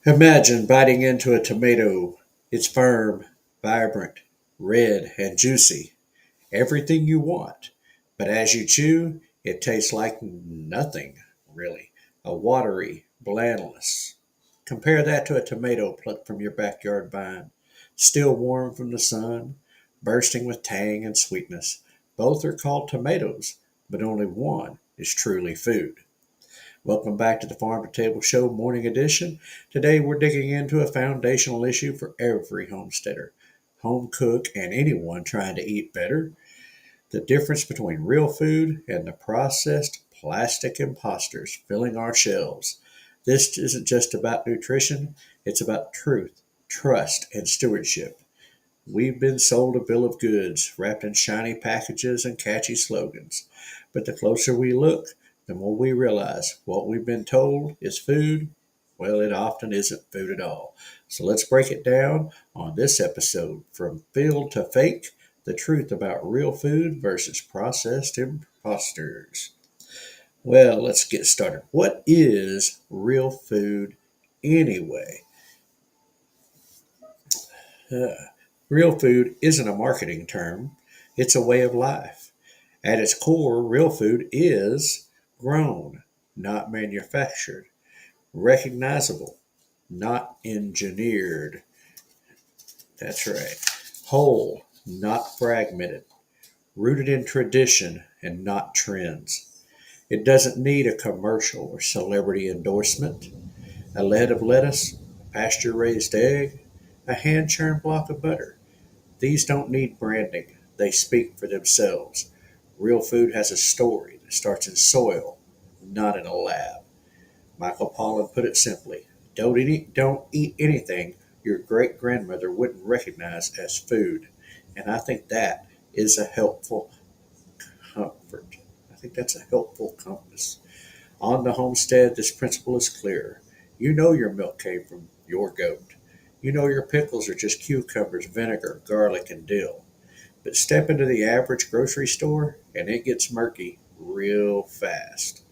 Imagine biting into a tomato. It's firm, vibrant, red, and juicy. Everything you want. But as you chew, it tastes like nothing, really. A watery blandness. Compare that to a tomato plucked from your backyard vine, still warm from the sun, bursting with tang and sweetness. Both are called tomatoes, but only one is truly food. Welcome back to the Farm to Table Show Morning Edition. Today we're digging into a foundational issue for every homesteader, home cook, and anyone trying to eat better: the difference between real food and the processed plastic imposters filling our shelves. This isn't just about nutrition, it's about truth, trust, and stewardship. We've been sold a bill of goods wrapped in shiny packages and catchy slogans. But the closer we look, the more we realize what we've been told is food. Well, it often isn't food at all. So let's break it down on this episode: From Field to Fake, the truth about real food versus processed imposters. Well, let's get started. What is real food anyway? Uh, Real food isn't a marketing term, it's a way of life. At its core, real food is grown, not manufactured, recognizable, not engineered. That's right. Whole, not fragmented, rooted in tradition and not trends. It doesn't need a commercial or celebrity endorsement. A lead of lettuce, a pasture raised egg, a hand churned block of butter. These don't need branding, they speak for themselves. Real food has a story that starts in soil, not in a lab. Michael Pollan put it simply: don't eat anything your great grandmother wouldn't recognize as food. And I think that is a helpful comfort. I think that's a helpful compass. On the homestead, this principle is clear. You know your milk came from your goat. You know your pickles are just cucumbers, vinegar, garlic, and dill. But step into the average grocery store and it gets murky real fast.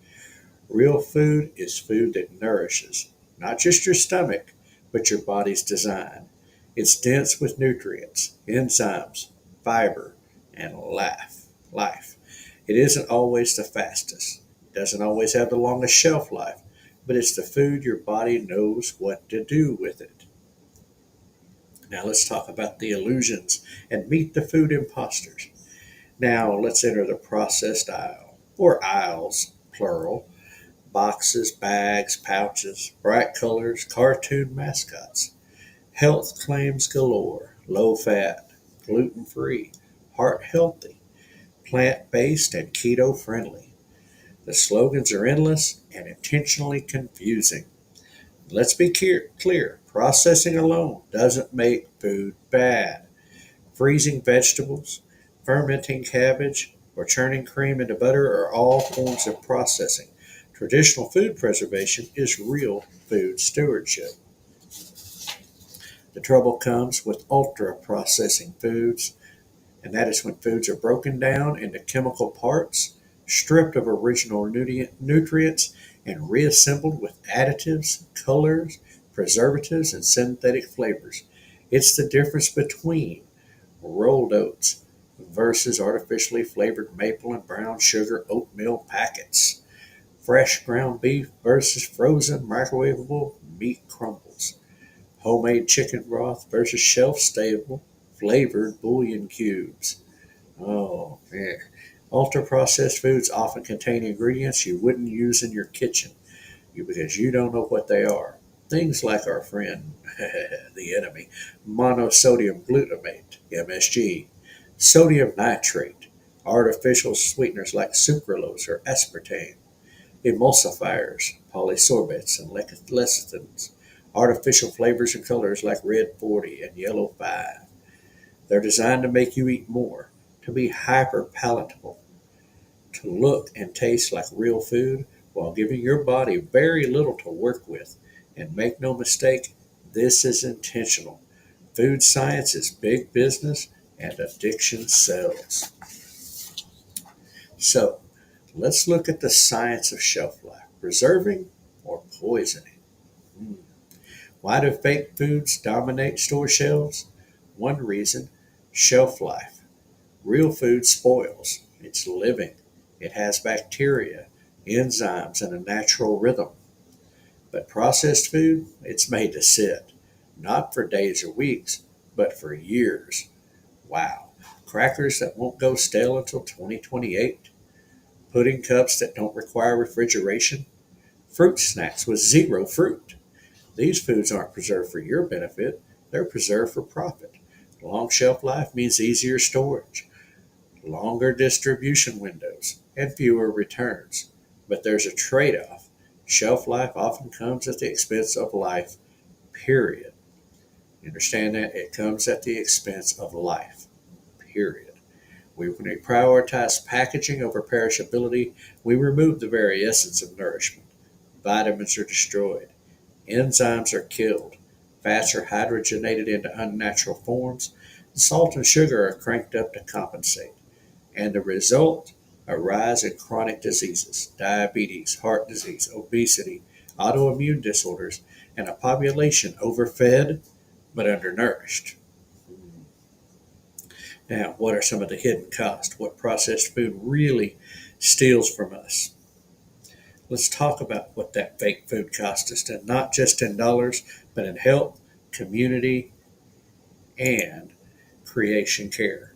Real food is food that nourishes not just your stomach, but your body's design. It's dense with nutrients, enzymes, fiber, and life. It isn't always the fastest. It doesn't always have the longest shelf life, but it's the food your body knows what to do with it. Now let's talk about the illusions and meet the food imposters. Now let's enter the processed aisle, or aisles, plural. Boxes, bags, pouches, bright colors, cartoon mascots. Health claims galore: low fat, gluten free, heart healthy, plant based, and keto friendly. The slogans are endless and intentionally confusing. Let's be clear: processing alone doesn't make food bad. Freezing vegetables, fermenting cabbage, or churning cream into butter are all forms of processing. Traditional food preservation is real food stewardship. The trouble comes with ultra processing foods, and that is when foods are broken down into chemical parts, stripped of original nutrients, and reassembled with additives, colors, preservatives, and synthetic flavors. It's the difference between rolled oats versus artificially flavored maple and brown sugar oatmeal packets, fresh ground beef versus frozen microwavable meat crumbles, homemade chicken broth versus shelf stable flavored bouillon cubes. Oh, man. Ultra processed foods often contain ingredients you wouldn't use in your kitchen because you don't know what they are. Things like our friend, the enemy, monosodium glutamate, MSG, sodium nitrate, artificial sweeteners like sucralose or aspartame, emulsifiers, polysorbates, and lecithins, artificial flavors and colors like red 40 and yellow 5. They're designed to make you eat more, to be hyper palatable, to look and taste like real food while giving your body very little to work with. And make no mistake, this is intentional. Food science is big business and addiction sells. So, let's look at the science of shelf life: preserving or poisoning. Hmm. Why do fake foods dominate store shelves? One reason, shelf life. Real food spoils. It's living. It has bacteria, enzymes, and a natural rhythm. But processed food, it's made to sit. Not for days or weeks, but for years. Wow. Crackers that won't go stale until 2028. Pudding cups that don't require refrigeration. Fruit snacks with zero fruit. These foods aren't preserved for your benefit, they're preserved for profit. Long shelf life means easier storage, longer distribution windows, and fewer returns. But there's a trade off. Shelf life often comes at the expense of life, period. You understand that? It comes at the expense of life, period. When we prioritize packaging over perishability, we remove the very essence of nourishment. Vitamins are destroyed. Enzymes are killed, fats are hydrogenated into unnatural forms, and salt and sugar are cranked up to compensate. And the result? A rise in chronic diseases, diabetes, heart disease, obesity, autoimmune disorders, and a population overfed but undernourished. Now, what are some of the hidden costs? What processed food really steals from us? Let's talk about what that fake food cost us, and not just in dollars, but in health, community, and creation care.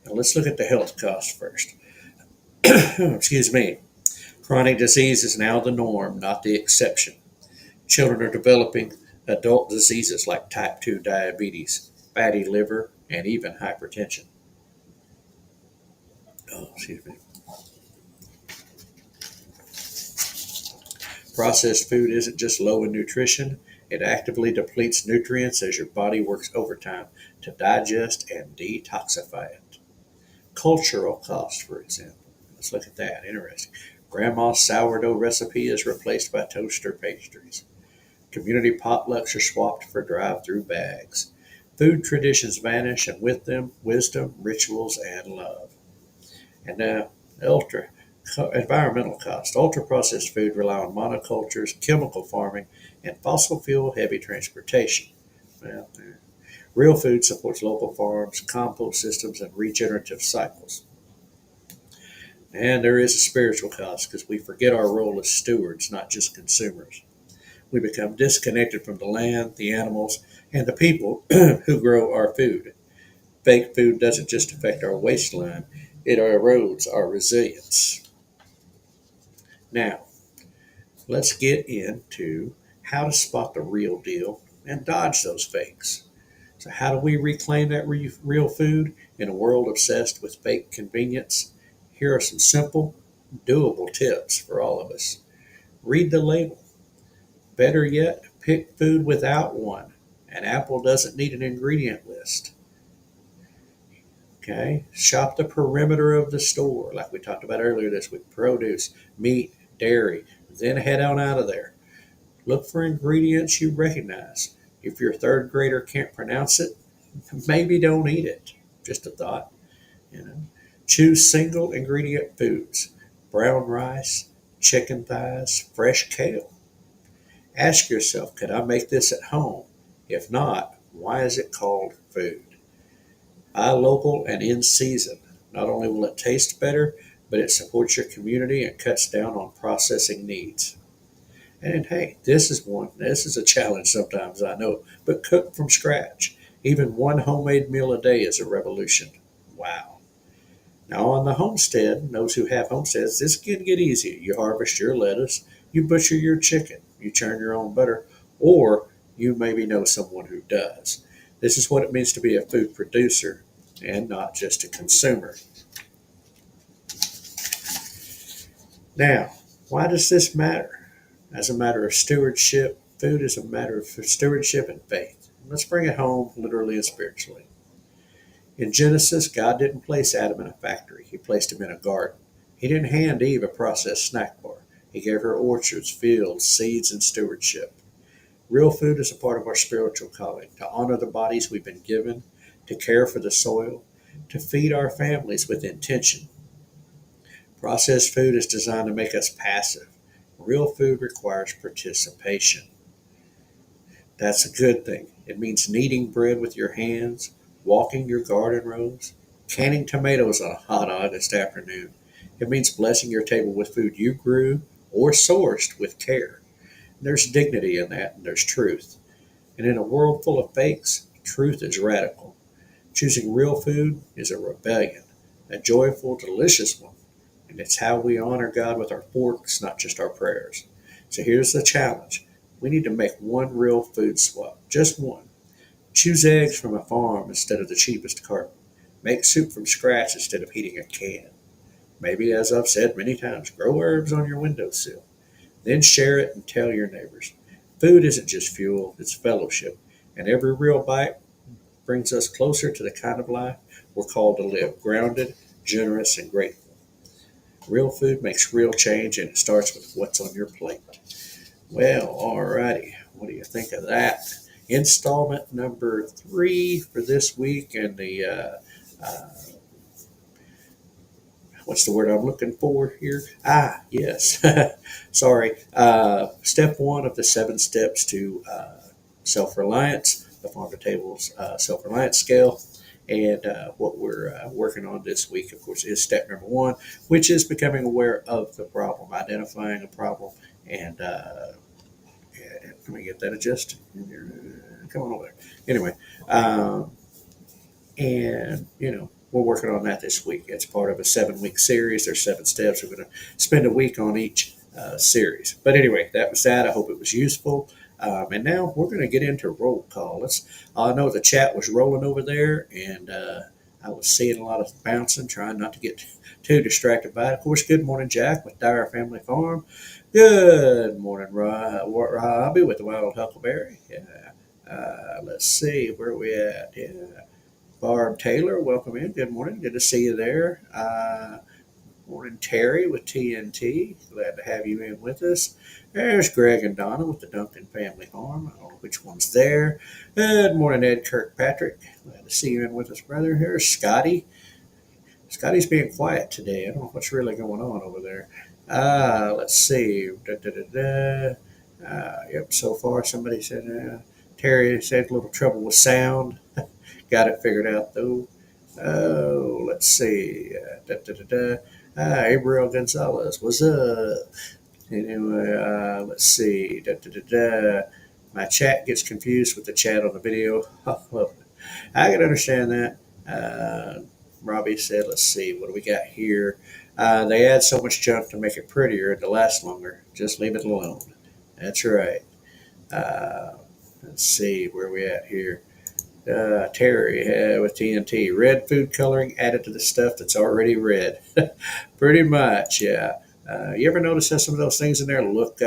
Now let's look at the health costs first. Excuse me. Chronic disease is now the norm, not the exception. Children are developing adult diseases like type 2 diabetes, fatty liver, and even hypertension. Oh, excuse me. Processed food isn't just low in nutrition, it actively depletes nutrients as your body works overtime to digest and detoxify it. Cultural cost, for example. Let's look at that. Interesting. Grandma's sourdough recipe is replaced by toaster pastries. Community potlucks are swapped for drive-through bags. Food traditions vanish, and with them, wisdom, rituals, and love. And now, ultra environmental cost. Ultra processed food rely on monocultures, chemical farming, and fossil fuel heavy transportation. Well, real food supports local farms, compost systems, and regenerative cycles. And there is a spiritual cost because we forget our role as stewards, not just consumers. We become disconnected from the land, the animals, and the people who grow our food. Fake food doesn't just affect our waistline, it erodes our resilience. Now, let's get into how to spot the real deal and dodge those fakes. So, how do we reclaim that real food in a world obsessed with fake convenience? Here are some simple, doable tips for all of us. Read the label. Better yet, pick food without one. An apple doesn't need an ingredient list. Okay, shop the perimeter of the store, like we talked about earlier this week: produce, meat, dairy. Then head on out of there. Look for ingredients you recognize. If your third grader can't pronounce it, maybe don't eat it. Just a thought. You know, choose single ingredient foods: brown rice, chicken thighs, fresh kale. Ask yourself, could I make this at home? If not, why is it called food? Buy local and in season. Not only will it taste better, but it supports your community and cuts down on processing needs. And hey, this is a challenge sometimes, I know, but cook from scratch. Even one homemade meal a day is a revolution. Wow. Now, on the homestead, those who have homesteads, this can get easy. You harvest your lettuce, you butcher your chicken, you churn your own butter, or you maybe know someone who does. This is what it means to be a food producer and not just a consumer. Now, why does this matter? As a matter of stewardship, food is a matter of stewardship and faith. Let's bring it home literally and spiritually. In Genesis, God didn't place Adam in a factory. He placed him in a garden. He didn't hand Eve a processed snack bar. He gave her orchards, fields, seeds, and stewardship. Real food is a part of our spiritual calling: to honor the bodies we've been given, to care for the soil, to feed our families with intention. Processed food is designed to make us passive. Real food requires participation. That's a good thing. It means kneading bread with your hands, walking your garden rows, canning tomatoes on a hot August afternoon. It means blessing your table with food you grew or sourced with care. There's dignity in that, and there's truth. And in a world full of fakes, truth is radical. Choosing real food is a rebellion, a joyful, delicious one. And it's how we honor God with our forks, not just our prayers. So here's the challenge. We need to make one real food swap, just one. Choose eggs from a farm instead of the cheapest carton. Make soup from scratch instead of heating a can. Maybe, as I've said many times, grow herbs on your windowsill. Then share it and tell your neighbors. Food isn't just fuel, it's fellowship. And every real bite brings us closer to the kind of life we're called to live, grounded, generous, and grateful. Real food makes real change, and it starts with what's on your plate. Well, alrighty. What do you think of that? Installment number 3 for this week, and the what's the word I'm looking for here? Yes. Sorry. Step 1 of the 7 steps to self-reliance, the Farm2Table's self-reliance scale. And what we're working on this week, of course, is step number 1, which is becoming aware of the problem, identifying a problem, and let me get that adjusted. Come on over there. Anyway, and we're working on that this week. It's part of a 7-week series. There's 7 steps. We're going to spend a week on each series. But anyway, that was that. I hope it was useful. And now we're going to get into roll call. I know the chat was rolling over there, and I was seeing a lot of bouncing, trying not to get too distracted by it. Of course, good morning, Jack, with Dyer Family Farm. Good morning, Robbie, with the Wild Huckleberry. Yeah. Let's see, where are we at? Yeah. Barb Taylor, welcome in. Good morning. Good to see you there. Morning, Terry with TNT. Glad to have you in with us. There's Greg and Donna with the Duncan Family Farm. I don't know which one's there. Good morning, Ed Kirkpatrick. Glad to see you in with us, brother. Here's Scotty. Scotty's being quiet today. I don't know what's really going on over there. Let's see. Yep, so far somebody said, Terry said a little trouble with sound. Got it figured out, though. Oh, let's see. Gabriel Gonzalez, what's up? Anyway, let's see. My chat gets confused with the chat on the video. Well, I can understand that. Robbie said, let's see, what do we got here? They add so much junk to make it prettier and to last longer. Just leave it alone. That's right. Let's see, where are we at here? Terry with TNT. Red food coloring added to the stuff that's already red. Pretty much, yeah. You ever notice how some of those things in there look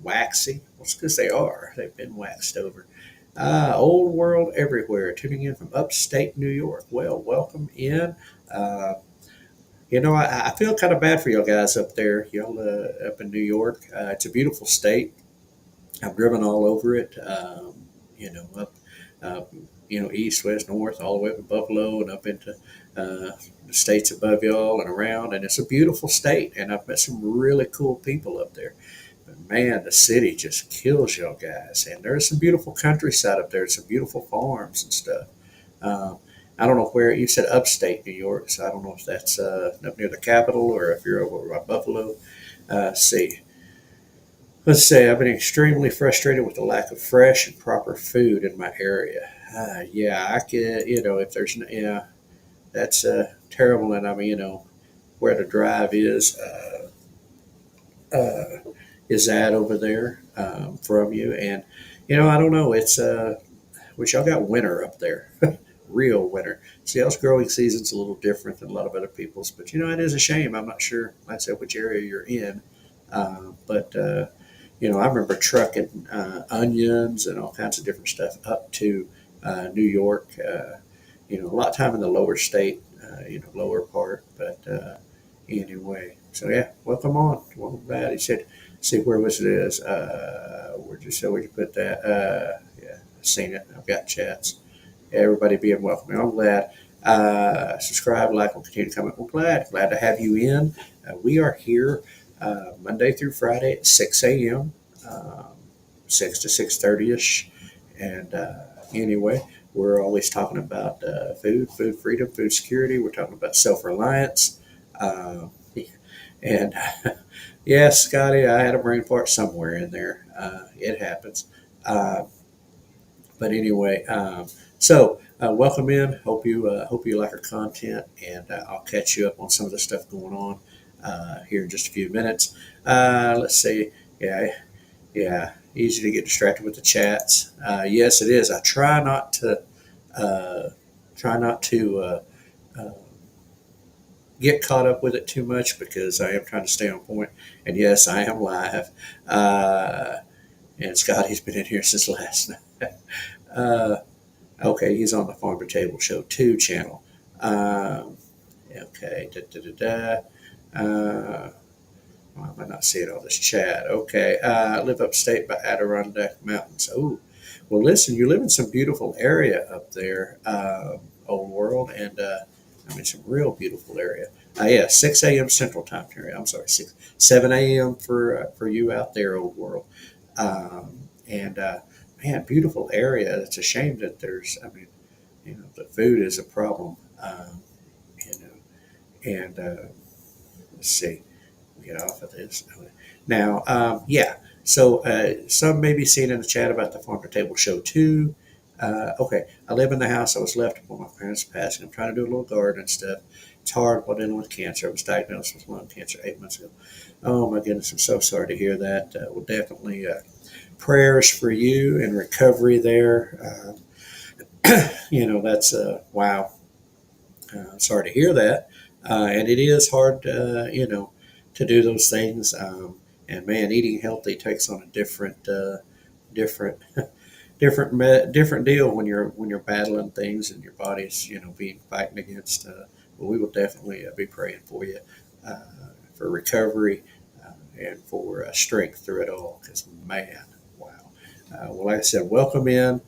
waxy? Well, it's because they are. They've been waxed over. Old World Everywhere, tuning in from upstate New York. Well, welcome in. I feel kind of bad for y'all guys up there, y'all up in New York. It's a beautiful state. I've driven all over it. Up east, west, north, all the way up to Buffalo and up into the states above y'all and around. And it's a beautiful state. And I've met some really cool people up there. But man, the city just kills y'all guys. And there's some beautiful countryside up there, some beautiful farms and stuff. I don't know where you said upstate New York, so I don't know if that's up near the capital or if you're over by Buffalo. See. Let's say I've been extremely frustrated with the lack of fresh and proper food in my area. Yeah, I could, if there's, yeah, that's terrible. And I mean, where the drive is at over there from you. And, I don't know, which y'all got winter up there, real winter. See, y'all's growing season's a little different than a lot of other people's, but, it is a shame. I'm not sure, like I said, which area you're in. But I remember trucking onions and all kinds of different stuff up to New York. A lot of time in the lower state, lower part. But anyway, so yeah, welcome on. Welcome back. He said, see where was it is. Where'd you put that? Yeah, I've seen it. I've got chats. Everybody being welcome. I'm glad. Subscribe, like, and continue to comment. We're glad to have you in. We are here Monday through Friday at 6 a.m. 6 to 6:30 ish. And anyway, we're always talking about food freedom, food security. We're talking about self reliance. Uh, and yes, Scotty, I had a brain fart somewhere in there. It happens. Uh, but anyway, welcome in. Hope you like our content, and I'll catch you up on some of the stuff going on here in just a few minutes. Let's see. Yeah, yeah. Easy to get distracted with the chats. Yes, it is. I uh, try not to uh, get caught up with it too much because I am trying to stay on point. And yes, I am live. Uh, and Scotty's been in here since last night. Uh, Okay, he's on the Farm2Table Show 2 channel. Um, okay, why am I not seeing all this chat? Okay, I live upstate by Adirondack Mountains. Oh, well, listen, you live in some beautiful area up there, Old World, and I mean, some real beautiful area. Yeah, 6 a.m. Central Time area. I'm sorry, 7 a.m. For you out there, Old World. And man, beautiful area. It's a shame that I mean, the food is a problem. You know, and let's see, get off of this now. Yeah. So some may be seeing in the chat about the Farm2Table Show too. Okay, I live in the house I was left upon my parents' passing. I'm trying to do a little garden and stuff. It's hard while dealing with cancer. I was diagnosed with lung cancer 8 months ago. Oh my goodness, I'm so sorry to hear that. We'll definitely prayers for you and recovery there. That's wow. Sorry to hear that. And it is hard, to do those things. And man, eating healthy takes on a different, different deal when you're battling things and your body's being fighting against. But we will definitely be praying for you uh, for recovery and for strength through it all. Because man, wow. Well, like I said, uh, welcome into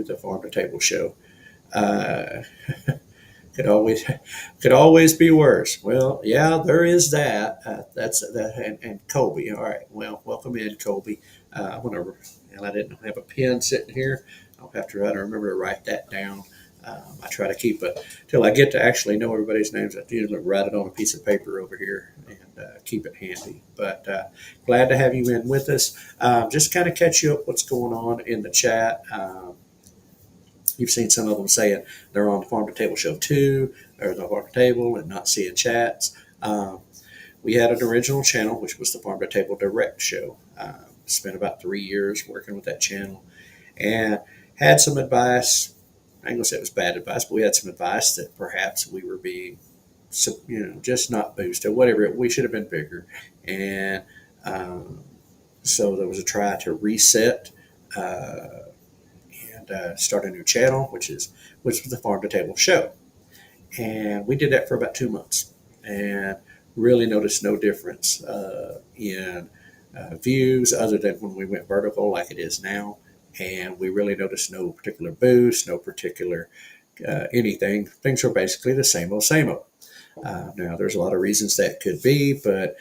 the Farm2Table Show. Uh, could always could always be worse. Well, yeah, there is that. That's that, and Colby. All right. Well, welcome in, Colby. I'm gonna. And I didn't have a pen sitting here. I'll have to try to remember to write that down. I try to keep it till I get to actually know everybody's names. I usually write it on a piece of paper over here and keep it handy. But glad to have you in with us. Just kind of catch you up what's going on in the chat. You've seen some of them saying they're on the Farm2Table Show too, or the Farm2Table and not seeing chats. Um, we had an original channel, which was the Farm2Table Direct Show. Spent about 3 years working with that channel and had some advice. I ain't gonna say it was bad advice, but we had some advice that perhaps we were being, just not boosted, whatever. We should have been bigger. And so there was a try to reset. And start a new channel, which was the Farm2Table Show, and we did that for about 2 months, and really noticed no difference in views other than when we went vertical like it is now, and we really noticed no particular boost, no particular anything. Things were basically the same old, same old. Now, there's a lot of reasons that could be, but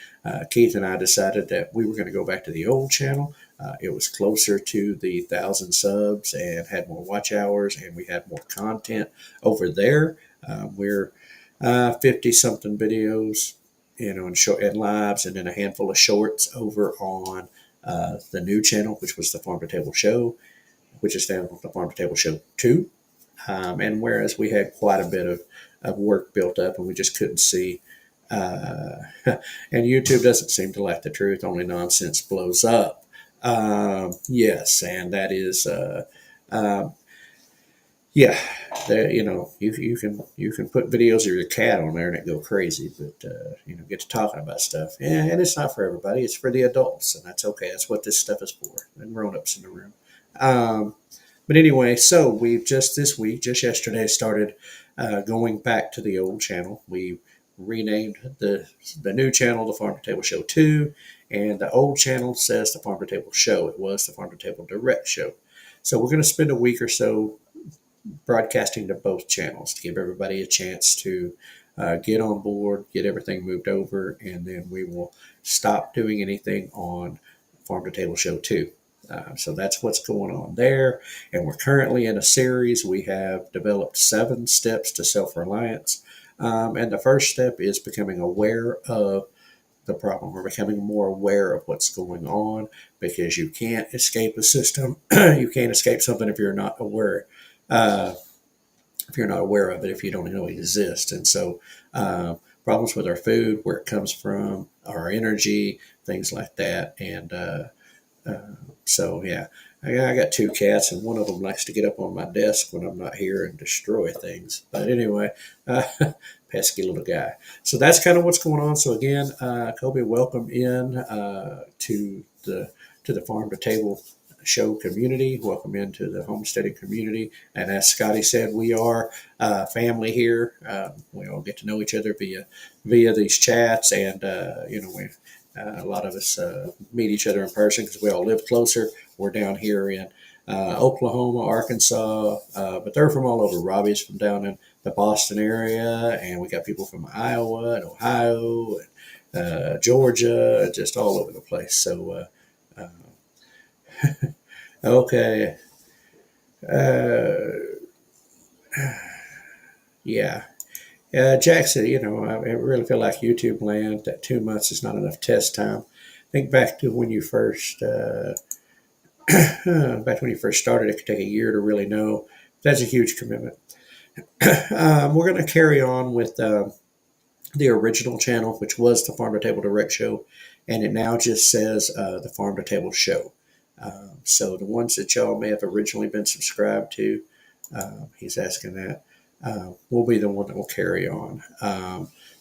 Keith and I decided that we were going to go back to the old channel. It was closer to the 1,000 subs and had more watch hours, and we had more content over there. We're 50 something videos, and lives, and then a handful of shorts over on the new channel, which was the Farm2Table Show, which is down on the Farm2Table Show 2. And whereas we had quite a bit of work built up and we just couldn't see, and YouTube doesn't seem to like the truth, only nonsense blows up. Yes, and that is, um, yeah, you can put videos of your cat on there and it go crazy, but get to talking about stuff. Yeah, and it's not for everybody; it's for the adults, and that's okay. That's what this stuff is for, and grown-ups in the room. Um, but anyway, so we've just this week, just yesterday, started going back to the old channel. We renamed the new channel the Farm2Table Show 2, and the old channel says the Farm2Table Show. It was the Farm2Table Direct Show. So we're going to spend a week or so broadcasting to both channels to give everybody a chance to get on board, get everything moved over, and then we will stop doing anything on Farm to Table Show 2. So that's what's going on there. And we're currently in a series. We have developed 7 steps to self reliance. And the first step is becoming aware of the problem. We're becoming more aware of what's going on because you can't escape a system. You can't escape something if you're not aware. If you're not aware of it, if you don't know it exists. And so, problems with our food, where it comes from, our energy, things like that. And so, yeah, I got 2 cats, and one of them likes to get up on my desk when I'm not here and destroy things. But anyway, pesky little guy. So that's kind of what's going on. So again, Kobe, welcome in to the Farm to Table Show community. Welcome into the homesteading community. And as Scotty said, we are family here. We all get to know each other via these chats, and we. A lot of us meet each other in person because we all live closer. We're down here in Oklahoma, Arkansas, but they're from all over. Robbie's from down in the Boston area, and we got people from Iowa and Ohio and Georgia, just all over the place. So, okay. Uh, yeah. Jack said, I really feel like YouTube land, that 2 months is not enough test time. Think back to when you first, back when you first started, it could take a year to really know. That's a huge commitment. We're going to carry on with the original channel, which was the Farm to Table Direct Show, and it now just says the Farm to Table Show. So the ones that y'all may have originally been subscribed to, he's asking that. Will be the one that will carry on.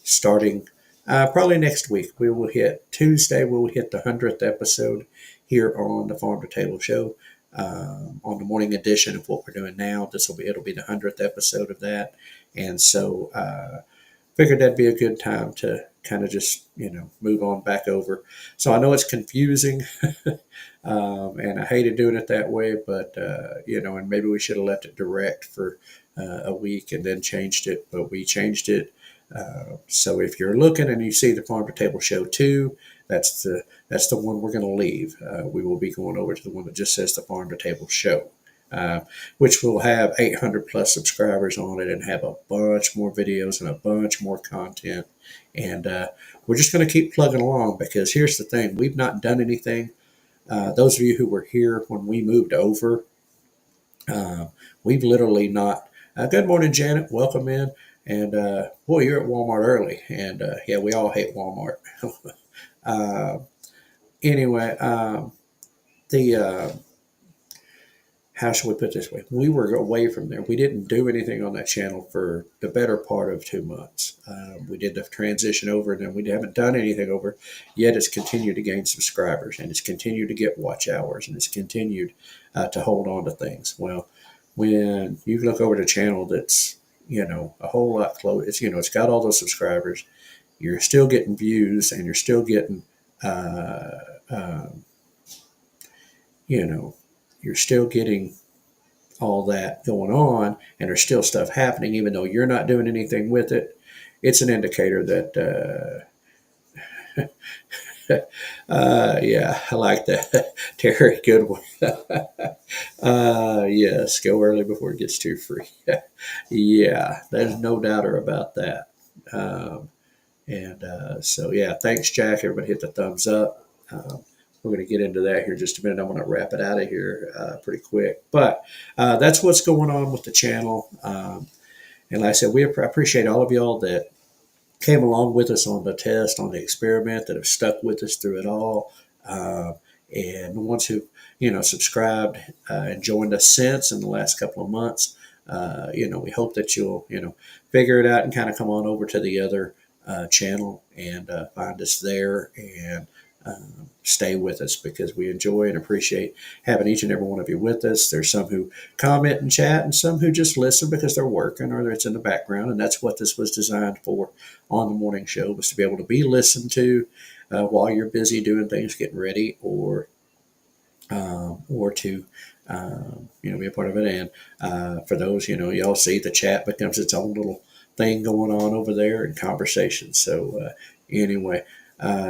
Starting probably next week, we will hit Tuesday. We will hit the 100th episode here on the Farm to Table Show. On the morning edition of what we're doing now, it'll be the 100th episode of that, and so figured that'd be a good time to kind of just move on back over. So I know it's confusing, and I hated doing it that way, but and maybe we should have left it direct for a week and then changed it, but we changed it. So if you're looking and you see the Farm to Table Show 2, that's the one we're going to leave. We will be going over to the one that just says the Farm to Table Show, which will have 800 plus subscribers on it and have a bunch more videos and a bunch more content. And we're just going to keep plugging along, because here's the thing. We've not done anything. Those of you who were here when we moved over, we've literally not. Good morning, Janet. Welcome in. And boy, you're at Walmart early. And yeah, we all hate Walmart. Anyway, how should we put it this way? We were away from there. We didn't do anything on that channel for the better part of 2 months. We did the transition over, and then we haven't done anything over, yet it's continued to gain subscribers, and it's continued to get watch hours, and it's continued to hold on to things. Well, when you look over the channel that's, a whole lot close, it's got all those subscribers, you're still getting views, and you're still getting, you're still getting all that going on, and there's still stuff happening, even though you're not doing anything with it. It's an indicator that, yeah, I like that. Terry, good one. Yes, go early before it gets too free. Yeah, there's no doubter about that. So, yeah, thanks, Jack. Everybody hit the thumbs up. We're going to get into that here in just a minute. I'm going to wrap it out of here pretty quick. But that's what's going on with the channel. And like I said, we appreciate all of y'all that came along with us on the test, on the experiment, that have stuck with us through it all. And the ones who, subscribed and joined us since in the last couple of months, we hope that you'll, figure it out and kind of come on over to the other channel and find us there and stay with us, because we enjoy and appreciate having each and every one of you with us. There's some who comment and chat, and some who just listen because they're working or it's in the background, and that's what this was designed for on the morning show, was to be able to be listened to while you're busy doing things, getting ready, or to be a part of it. And for those, y'all see the chat becomes its own little thing going on over there and conversation. So anyway,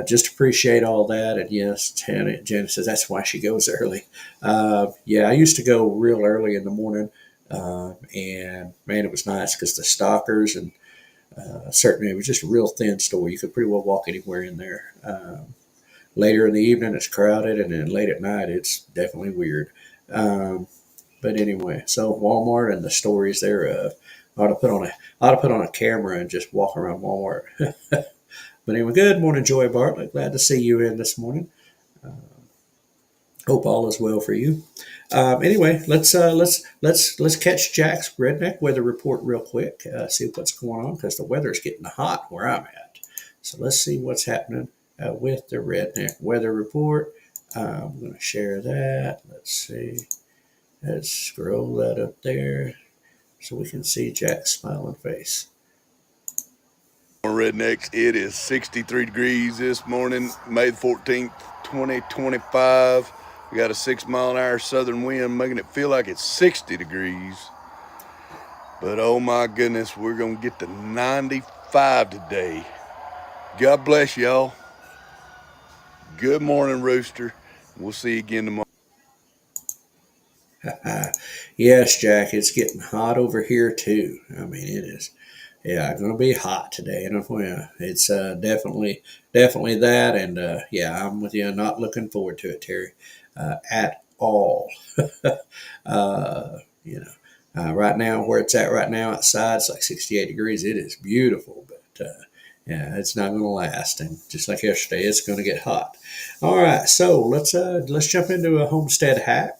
just appreciate all that. And yes, Janet says that's why she goes early. Yeah, I used to go real early in the morning, and man, it was nice because the stalkers and certainly it was just a real thin store. You could pretty well walk anywhere in there. Later in the evening, it's crowded, and then late at night, it's definitely weird. Um, but anyway, so Walmart and the stories thereof. Ought to put on a camera and just walk around Walmart. But anyway, good morning, Joy Bartlett. Glad to see you in this morning. Hope all is well for you. Anyway, let's catch Jack's redneck weather report real quick. See what's going on because the weather's getting hot where I'm at. So let's see what's happening with the redneck weather report. I'm going to share that. Let's see. Let's scroll that up there so we can see Jack's smiling face. Rednecks, it is 63 degrees this morning, May the 14th, 2025. We got a 6-mile-an-hour southern wind making it feel like it's 60 degrees. But oh my goodness, we're going to get to 95 today. God bless y'all. Good morning, Rooster. We'll see you again tomorrow. Yes, Jack, it's getting hot over here too. I mean, it is. Yeah, going to be hot today, and it's definitely that. And yeah, I'm with you. Not looking forward to it, Terry, at all. You know, right now where it's at right now outside, it's like 68 degrees. It is beautiful, but yeah, it's not going to last. And just like yesterday, it's going to get hot. All right, so let's jump into a homestead hack.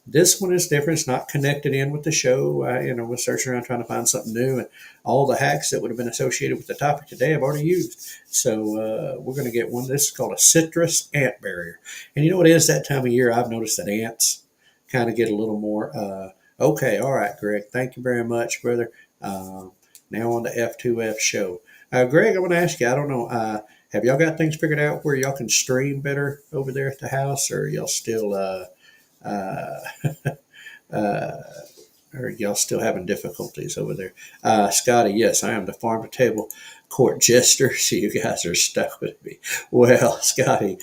This one is different. It's not connected in with the show. We're searching around trying to find something new, and all the hacks that would have been associated with the topic today I've already used. So we're going to get one. This is called a citrus ant barrier. And you know what it is that time of year? I've noticed that ants kind of get a little more. Okay, all right, Greg. Thank you very much, brother. Now on the F2F show. Greg, I want to ask you. I don't know. Have y'all got things figured out where y'all can stream better over there at the house, or y'all still? Uh, uh, or y'all still having difficulties over there? Scotty, yes, I am the farm to table court jester. So you guys are stuck with me. Well, Scotty,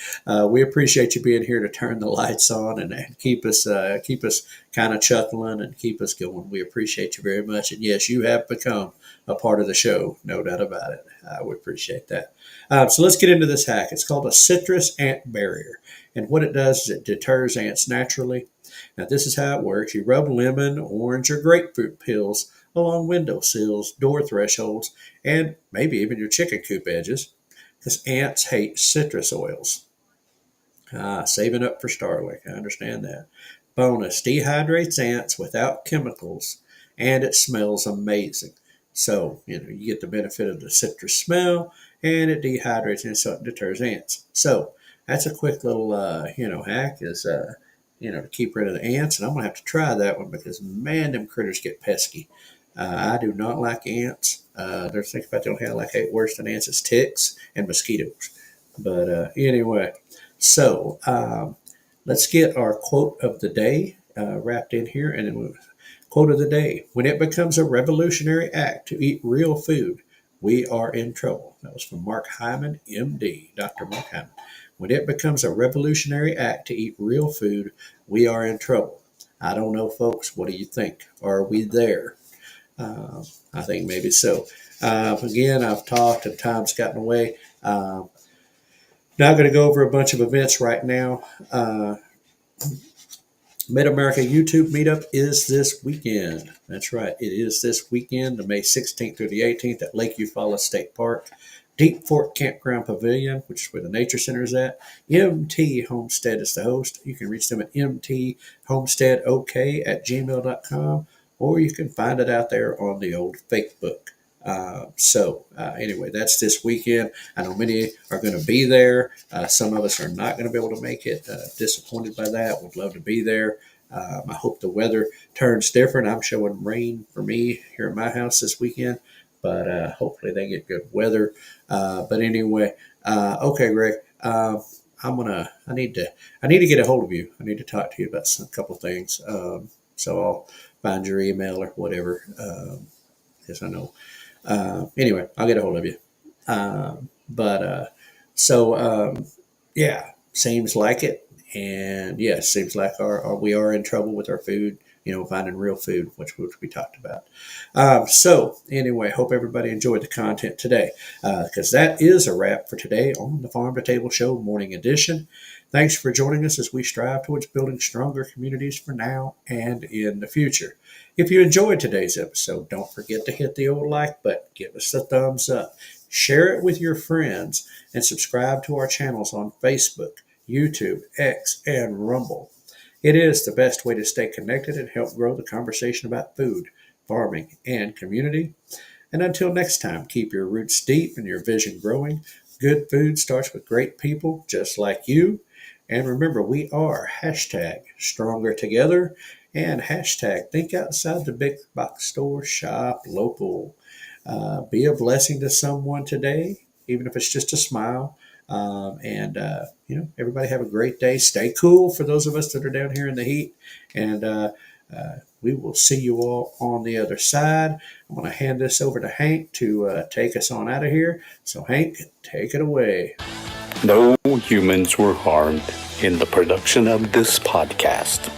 we appreciate you being here to turn the lights on and keep us kind of chuckling and keep us going. We appreciate you very much. And yes, you have become a part of the show, no doubt about it. We appreciate that. So let's get into this hack. It's called a citrus ant barrier. And what it does is it deters ants naturally. Now, this is how it works. You rub lemon, orange, or grapefruit peels along window sills, door thresholds, and maybe even your chicken coop edges, because ants hate citrus oils. Saving up for Starlink. I understand that. Bonus, dehydrates ants without chemicals, and it smells amazing. So, you get the benefit of the citrus smell, and it dehydrates and so it deters ants. So, that's a quick little, hack is, to keep rid of the ants. And I'm going to have to try that one because, man, them critters get pesky. I do not like ants. There's things about the only thing I like hate worse than ants is ticks and mosquitoes. But anyway, so let's get our quote of the day wrapped in here. And then quote of the day: when it becomes a revolutionary act to eat real food, we are in trouble. That was from Mark Hyman, MD, Dr. Mark Hyman. When it becomes a revolutionary act to eat real food, we are in trouble. I don't know, folks. What do you think? Are we there? I think maybe so. Again, I've talked and time's gotten away. Not going to go over a bunch of events right now. Mid-America YouTube meetup is this weekend. That's right. It is this weekend, the May 16th through the 18th at Lake Eufaula State Park. Deep Fork Campground Pavilion, which is where the Nature Center is at. MT Homestead is the host. You can reach them at mthomesteadok@gmail.com, or you can find it out there on the old Facebook. Anyway, that's this weekend. I know many are going to be there. Some of us are not going to be able to make it. Disappointed by that. Would love to be there. I hope the weather turns different. I'm showing rain for me here at my house this weekend, but hopefully they get good weather. But anyway, okay, Greg. I need to get a hold of you. I need to talk to you about a couple things. So I'll find your email or whatever. because I know. Anyway, I'll get a hold of you. But so yeah, seems like it. And yes, seems like we are in trouble with our food, finding real food, which we talked about. So anyway, hope everybody enjoyed the content today, because that is a wrap for today on the Farm to Table Show Morning Edition. Thanks for joining us as we strive towards building stronger communities for now and in the future. If you enjoyed today's episode, don't forget to hit the old like button, give us a thumbs up, share it with your friends, and subscribe to our channels on Facebook, YouTube, X, and Rumble. It is the best way to stay connected and help grow the conversation about food, farming, and community. And until next time, keep your roots deep and your vision growing. Good food starts with great people just like you. And remember, we are hashtag stronger together and hashtag think outside the big box store, shop local. Be a blessing to someone today, even if it's just a smile. Everybody have a great day. Stay cool for those of us that are down here in the heat. And we will see you all on the other side. I'm going to hand this over to Hank to take us on out of here. So, Hank, take it away. No humans were harmed in the production of this podcast.